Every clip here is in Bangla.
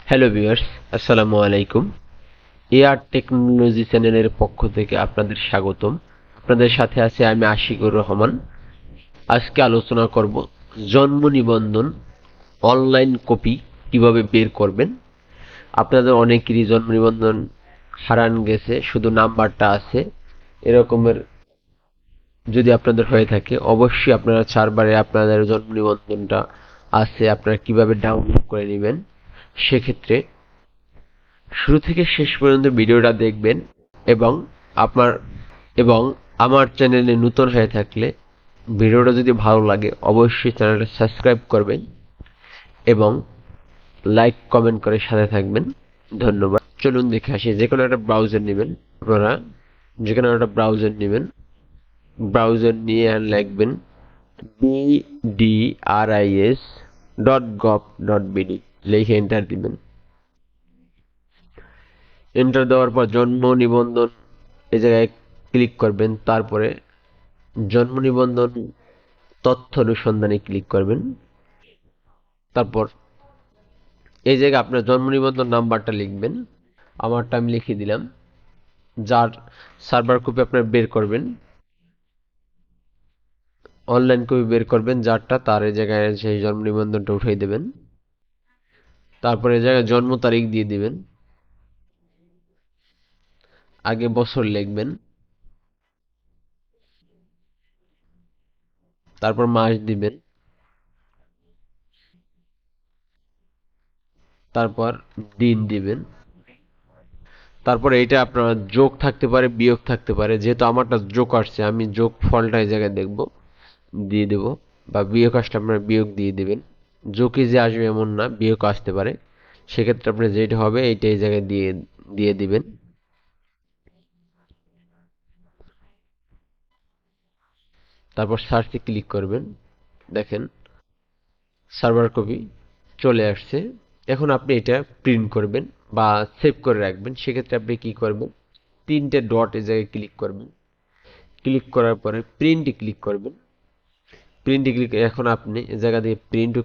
হ্যালো ভিউয়ার্স, আসসালামু আলাইকুম। এআর টেকনোলজি চ্যানেলের পক্ষ থেকে আপনাদের স্বাগতম। আপনাদের সাথে আছে আমি আশিকুর রহমান। আজকে আলোচনা করব জন্ম নিবন্ধন অনলাইন কপি কিভাবে বের করবেন। আপনাদের অনেকেরই জন্ম নিবন্ধন হারান গেছে, শুধু নাম্বারটা আছে। এরকমের যদি আপনাদের হয়ে থাকে, অবশ্যই আপনারা সার্ভারে আপনাদের জন্ম নিবন্ধনটা আছে, আপনারা কিভাবে ডাউনলোড করে নেবেন। সেক্ষেত্রে শুরু থেকে শেষ পর্যন্ত ভিডিওটা দেখবেন এবং আপনার এবং আমার চ্যানেলে নতুন হয়ে থাকলে ভিডিওটা যদি ভালো লাগে অবশ্যই চ্যানেলটা সাবস্ক্রাইব করবেন এবং লাইক কমেন্ট করে সাথে থাকবেন। ধন্যবাদ। চলুন দেখে আসি। যে কোনো একটা ব্রাউজার নেবেন, আপনারা যে কোনো একটা ব্রাউজার নেবেন। ব্রাউজার নিয়ে লিখবেন bdris.gov.bd, লিখে এন্টার দিবেন। এন্টার দেওয়ার পর জন্ম নিবন্ধন এই জায়গায় ক্লিক করবেন। তারপরে জন্ম নিবন্ধন তথ্য অনুসন্ধানে ক্লিক করবেন। তারপর এই জায়গায় আপনার জন্ম নিবন্ধন নাম্বারটা লিখবেন। আমারটা আমি লিখে দিলাম। যার সার্ভার কপি আপনার বের করবেন, অনলাইন কপি বের করবেন যারটা, তার এই জায়গায় সেই জন্ম নিবন্ধনটা উঠিয়ে দেবেন। তারপর এই জায়গায় জন্ম তারিখ দিয়ে দিবেন। আগে বছর লিখবেন, তারপর মাস দিবেন, তারপর দিন দিবেন। তারপর এইটা আপনার যোগ থাকতে পারে, বিয়োগ থাকতে পারে। যেহেতু আমারটা যোগ আসছে, আমি যোগ ফলটা এই জায়গায় দেখব, দিয়ে দেব। বা বিয়োগ আসলে আপনার বিয়োগ দিয়ে দেবেন। যোগই যে আসবে এমন না, বিয়োগ আসতে পারে। সেক্ষেত্রে আপনার যেটা হবে এইটা এই জায়গায় দিয়ে দিয়ে দিবেন। তারপর সার্চে ক্লিক করবেন। দেখেন সার্ভার কপি চলে আসছে। এখন আপনি এটা প্রিন্ট করবেন বা সেভ করে রাখবেন। সেক্ষেত্রে আপনি কি করবেন, তিনটে ডট এই জায়গায় ক্লিক করবেন। ক্লিক করার পরে প্রিন্টে ক্লিক করবেন। প্রিন্টে ক্লিক এখন আপনি এই জায়গা দিয়ে প্রিন্ট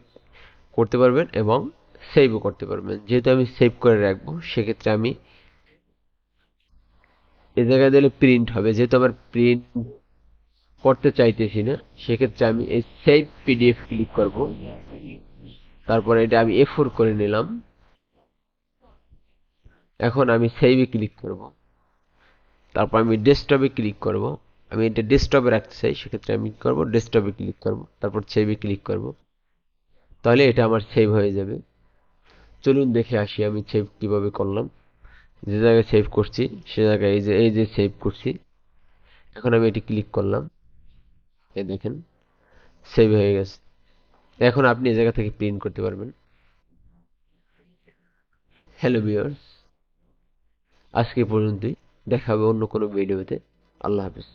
করতে পারবেন এবং সেভও করতে পারবেন। যেহেতু আমি সেভ করে রাখবো, সেক্ষেত্রে আমি এই জায়গায় দিলে প্রিন্ট হবে। যেহেতু আমার প্রিন্ট করতে চাইতেছি না, সেক্ষেত্রে আমি এই সেভ পিডিএফ ক্লিক করব। তারপরে এটা আমি A4 করে নিলাম। এখন আমি সেভে ক্লিক করব। তারপর আমি ডেস্কটপে ক্লিক করব। আমি এটা ডেস্কটপে রাখতে চাই, সেক্ষেত্রে আমি কি করব, ডেস্কটপে ক্লিক করব। তারপর সেভে ক্লিক করব। তাহলে এটা আমার সেভ হয়ে যাবে। চলুন দেখে আসি আমি সেভ কিভাবে করলাম। যে জায়গায় সেভ করছি সে জায়গায় এই যে সেভ করছি। এখন আমি এটি ক্লিক করলাম। এই দেখেন সেভ হয়ে গেছে। এখন আপনি এই জায়গা থেকে প্রিন্ট করতে পারবেন। হ্যালো ভিউয়ার্স, আজকে পর্যন্তই। দেখা হবে অন্য কোনো ভিডিওতে। আল্লাহ হাফেজ।